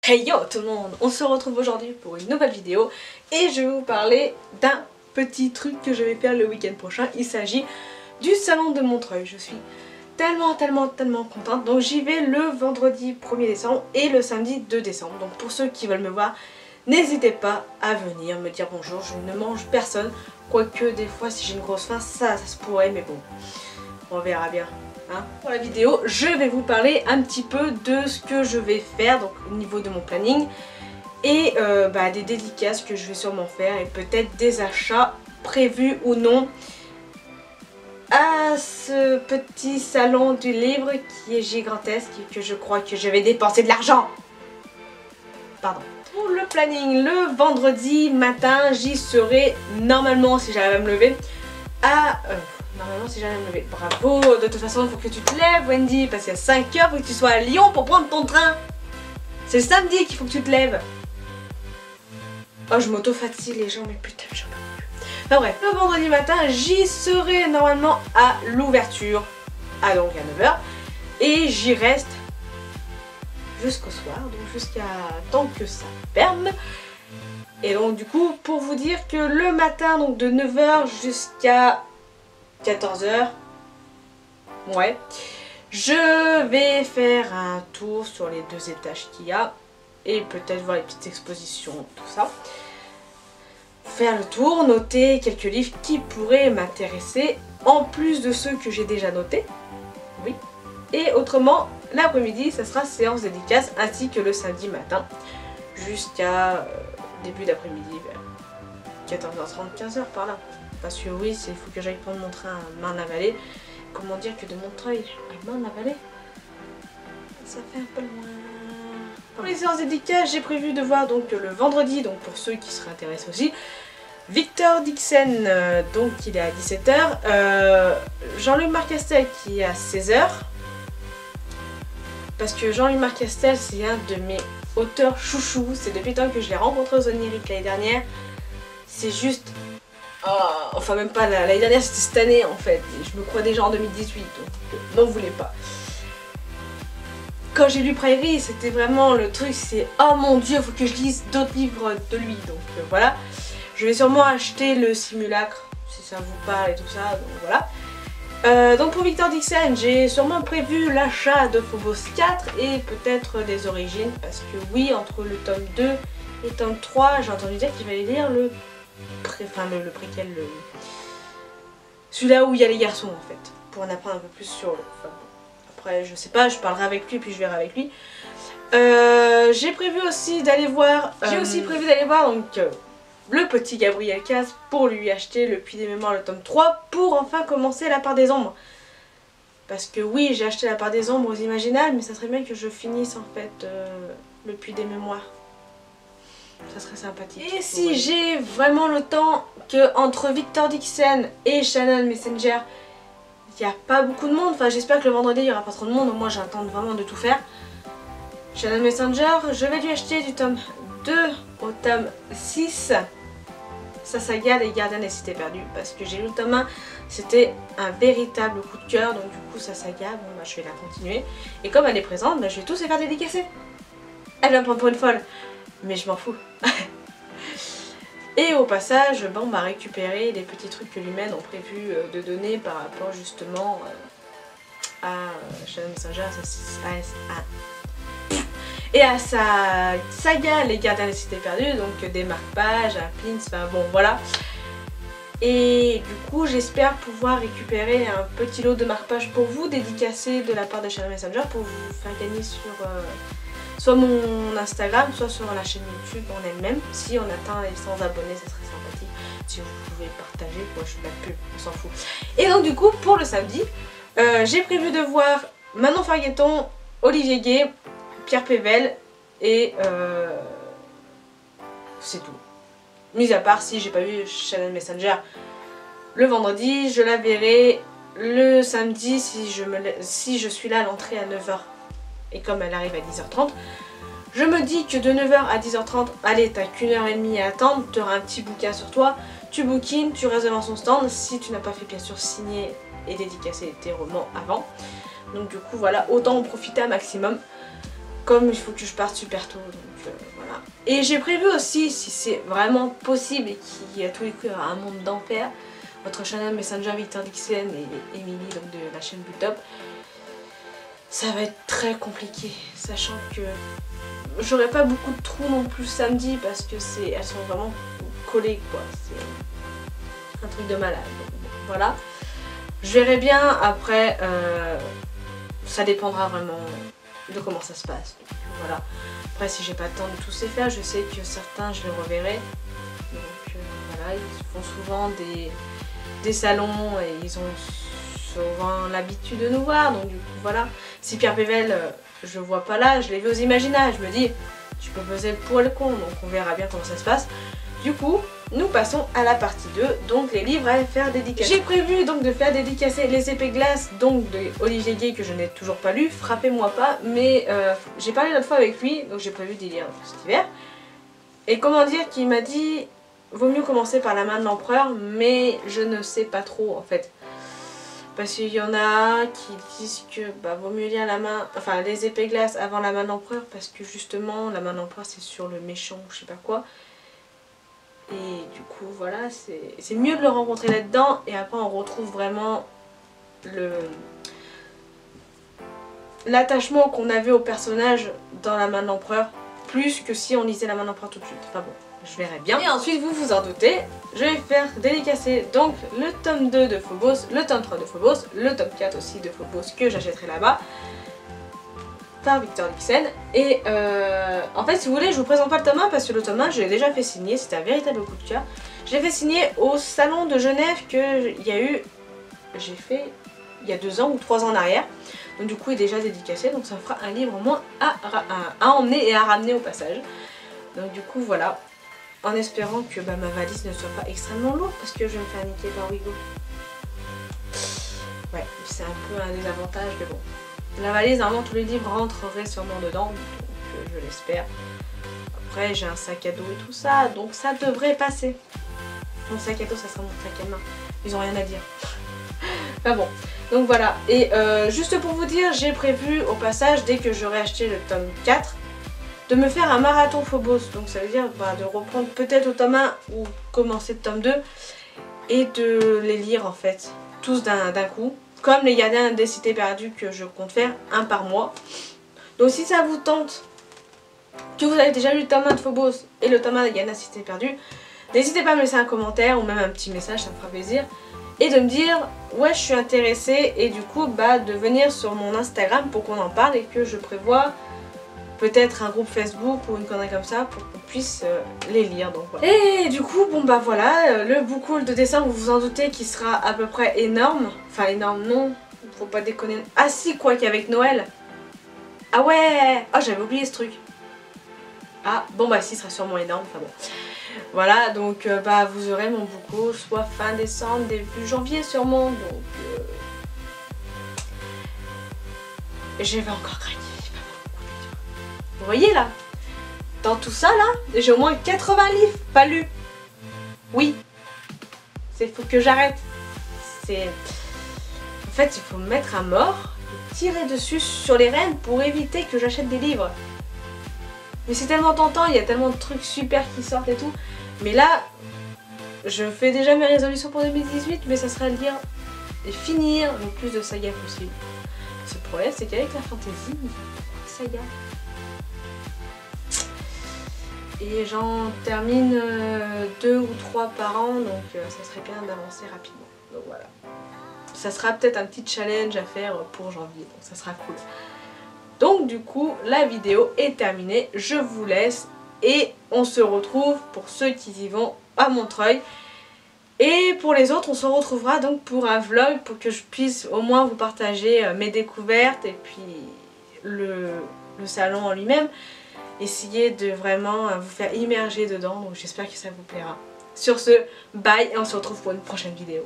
Hey yo tout le monde, on se retrouve aujourd'hui pour une nouvelle vidéo et je vais vous parler d'un petit truc que je vais faire le week-end prochain. Il s'agit du salon de Montreuil. Je suis tellement contente. Donc j'y vais le vendredi 1er décembre et le samedi 2 décembre. Donc pour ceux qui veulent me voir, n'hésitez pas à venir me dire bonjour. Je ne mange personne, quoique des fois si j'ai une grosse faim ça se pourrait, mais bon, on verra bien. Pour la vidéo, je vais vous parler un petit peu de ce que je vais faire, donc au niveau de mon planning et des dédicaces que je vais sûrement faire et peut-être des achats prévus ou non à ce petit salon du livre qui est gigantesque et que je crois que je vais dépenser de l'argent. Pardon. Pour le planning, le vendredi matin, j'y serai normalement si j'arrive à me lever normalement si j'allais me lever. Bravo, de toute façon il faut que tu te lèves Wendy, parce qu'à 5h il faut que tu sois à Lyon pour prendre ton train. C'est le samedi qu'il faut que tu te lèves. Oh je m'auto-fatigue les gens, mais putain j'en peux plus. Enfin bref, le vendredi matin j'y serai normalement à l'ouverture, donc à 9h. Et j'y reste jusqu'au soir, donc jusqu'à tant que ça ferme. Et donc du coup pour vous dire que le matin donc de 9h jusqu'à 14h, ouais, je vais faire un tour sur les 2 étages qu'il y a et peut-être voir les petites expositions, tout ça. Faire le tour, noter quelques livres qui pourraient m'intéresser en plus de ceux que j'ai déjà notés, oui. Et autrement, l'après-midi, ça sera séance dédicace ainsi que le samedi matin jusqu'à début d'après-midi vers 14h30, 15h par là. Parce que oui, il faut que j'aille prendre mon train à Marne-la-Vallée. Comment dire que de Montreuil à Marne-la-Vallée, ça fait un peu loin. Pour les séances dédicaces, j'ai prévu de voir donc le vendredi, donc pour ceux qui seraient intéressés aussi, Victor Dixon, donc il est à 17h. Jean-Luc Marcastel qui est à 16h. Parce que Jean-Luc Marcastel, c'est un de mes auteurs chouchous. C'est depuis le temps que je l'ai rencontré aux Oniriques l'année dernière. C'est juste... enfin même pas l'année dernière, c'était cette année en fait. Je me crois déjà en 2018, donc n'en voulez pas. Quand j'ai lu Prairie, c'était vraiment le truc, c'est oh mon dieu, faut que je lise d'autres livres de lui. Donc voilà. Je vais sûrement acheter le Simulacre, si ça vous parle et tout ça, donc voilà. Donc pour Victor Dixon, j'ai sûrement prévu l'achat de Phobos 4 et peut-être les origines. Parce que oui, entre le tome 2 et le tome 3, j'ai entendu dire qu'il fallait lire le préquel, celui-là où il y a les garçons en fait, pour en apprendre un peu plus sur le... Enfin, après je sais pas, je parlerai avec lui puis je verrai avec lui. J'ai prévu aussi d'aller voir, donc le petit Gabriel Casse pour lui acheter le Puits des Mémoires le tome 3 pour enfin commencer la part des ombres. Parce que oui, j'ai acheté la part des ombres aux Imaginales, mais ça serait bien que je finisse en fait le Puits des Mémoires. Ça serait sympathique. Et si j'ai vraiment le temps que entre Victor Dixon et Shannon Messenger, il n'y a pas beaucoup de monde. Enfin, j'espère que le vendredi il n'y aura pas trop de monde. Moi, j'attends vraiment de tout faire. Shannon Messenger, je vais lui acheter du tome 2 au tome 6. Sa saga Les Gardiens des Cités Perdues. Parce que j'ai lu le tome 1, c'était un véritable coup de cœur. Donc, du coup, sa saga, bon, je vais la continuer. Et comme elle est présente, je vais tous les faire dédicacer. Elle va me prendre pour une folle. Mais je m'en fous. Et au passage, on va récupérer les petits trucs que l'humaine ont prévu de donner par rapport justement à Shannon Messenger et à sa saga Les Gardiens des Cités Perdues, donc des marque-pages, un pins, enfin bon voilà. Et du coup j'espère pouvoir récupérer un petit lot de marque-pages pour vous, dédicacés de la part de Shannon Messenger pour vous faire gagner sur... soit mon Instagram, soit sur la chaîne YouTube en elle-même. Si on atteint les 100 abonnés, ça serait sympathique. Si vous pouvez partager, moi je fais de la pub, on s'en fout. Et donc du coup, pour le samedi, j'ai prévu de voir Manon Fargueton, Olivier Gay, Pierre Pével et c'est tout. Mis à part si j'ai pas vu Shannon Messenger le vendredi, je la verrai le samedi si je suis là à l'entrée à 9h. Et comme elle arrive à 10h30, je me dis que de 9h à 10h30, allez, t'as qu'une heure et demie à attendre, tu auras un petit bouquin sur toi, tu bookines, tu restes devant son stand, si tu n'as pas fait bien sûr signer et dédicacer tes romans avant. Donc du coup voilà, autant en profiter un maximum. comme il faut que je parte super tôt, donc voilà. Et j'ai prévu aussi, si c'est vraiment possible et qu'il y a tous les coups un monde d'enfer, votre channel Messenger Victor Dixon et Emily, donc de la chaîne Bootop, ça va être très compliqué, sachant que j'aurai pas beaucoup de trous non plus samedi parce que elles sont vraiment collées quoi, c'est un truc de malade. Donc, bon, voilà, je verrai bien après, ça dépendra vraiment de comment ça se passe. Donc, voilà. Après si j'ai pas le temps de tous les faire, je sais que certains je les reverrai. Donc voilà, ils font souvent des salons et ils ont souvent l'habitude de nous voir. Donc du coup voilà. Si Pierre Pével je vois pas là, je l'ai vu aux Imaginales, je me dis tu peux peser le pour et le contre, donc on verra bien comment ça se passe. Du coup, nous passons à la partie 2, donc les livres à faire dédicacer. J'ai prévu donc de faire dédicacer Les Épées Glaces, donc de Olivier Gay, que je n'ai toujours pas lu, frappez-moi pas, mais j'ai parlé l'autre fois avec lui, donc j'ai prévu d'y lire cet hiver. Et comment dire qu'il m'a dit, vaut mieux commencer par La Main de l'Empereur, mais je ne sais pas trop en fait. Parce qu'il y en a qui disent que vaut mieux lire Les Épées Glaces avant La Main de l'Empereur, parce que justement La Main de l'Empereur c'est sur le méchant ou je sais pas quoi. Et du coup voilà, c'est mieux de le rencontrer là-dedans et après on retrouve vraiment l'attachement qu'on avait au personnage dans La Main de l'Empereur, plus que si on lisait La Main de l'Empereur tout de suite. Enfin bon, je verrai bien. Et ensuite vous vous en doutez, je vais faire dédicacer donc le tome 2 de Phobos, le tome 3 de Phobos, le tome 4 aussi de Phobos que j'achèterai là-bas, par Victor Dixon. Et en fait si vous voulez je vous présente pas le tome 1 parce que le tome 1 je l'ai déjà fait signer, c'était un véritable coup de cœur. Je l'ai fait signer au salon de Genève que j'ai fait il y a 2 ans ou 3 ans en arrière. Donc du coup il est déjà dédicacé, donc ça me fera un livre au moins à emmener et à ramener au passage. Donc du coup voilà, en espérant que ma valise ne soit pas extrêmement lourde parce que je vais me faire niquer par Wigo. Ouais, c'est un peu un désavantage mais bon. La valise, normalement tous les livres rentreraient sûrement dedans, donc je l'espère. Après j'ai un sac à dos et tout ça, donc ça devrait passer. Mon sac à dos ça sera mon sac à main, ils ont rien à dire. Enfin bon, donc voilà. Et juste pour vous dire, j'ai prévu au passage, dès que j'aurai acheté le tome 4, de me faire un marathon Phobos. Donc ça veut dire de reprendre peut-être au tome 1 ou commencer le tome 2 et de les lire en fait, tous d'un coup. Comme les gardiens des cités perdues que je compte faire, un par mois. Donc si ça vous tente, que vous avez déjà lu le tome 1 de Phobos et le tome 1 des gardiens des cités perdues, n'hésitez pas à me laisser un commentaire ou même un petit message, ça me fera plaisir. Et de me dire, ouais je suis intéressée et du coup de venir sur mon Instagram pour qu'on en parle et que je prévois peut-être un groupe Facebook ou une connerie comme ça pour qu'on puisse les lire. Donc voilà. Et du coup voilà, le book haul de décembre, vous vous en doutez qu'il sera à peu près énorme. Enfin énorme non, faut pas déconner. Ah si, quoi qu'avec Noël. Ah ouais. Oh j'avais oublié ce truc. Ah bon si, il sera sûrement énorme, enfin bon. Voilà, donc vous aurez mon book haul soit fin décembre, début janvier sûrement, donc je vais encore craquer. Vous voyez là, dans tout ça là, j'ai au moins 80 livres pas lus. Oui, il faut que j'arrête. En fait, il faut me mettre à mort et tirer dessus sur les rênes pour éviter que j'achète des livres. Mais c'est tellement tentant, il y a tellement de trucs super qui sortent et tout. Mais là, je fais déjà mes résolutions pour 2018, mais ça sera lire et finir le plus de sagas possible. Le problème, c'est qu'avec la fantasy, il y a beaucoup de sagas. Et j'en termine 2 ou 3 par an, donc ça serait bien d'avancer rapidement. Donc voilà. Ça sera peut-être un petit challenge à faire pour janvier, donc ça sera cool. Donc du coup, la vidéo est terminée, je vous laisse et on se retrouve pour ceux qui y vont à Montreuil. Et pour les autres, on se retrouvera donc pour un vlog pour que je puisse au moins vous partager mes découvertes et puis le salon en lui-même. Essayer de vraiment vous faire immerger dedans, donc j'espère que ça vous plaira. Sur ce, bye et on se retrouve pour une prochaine vidéo.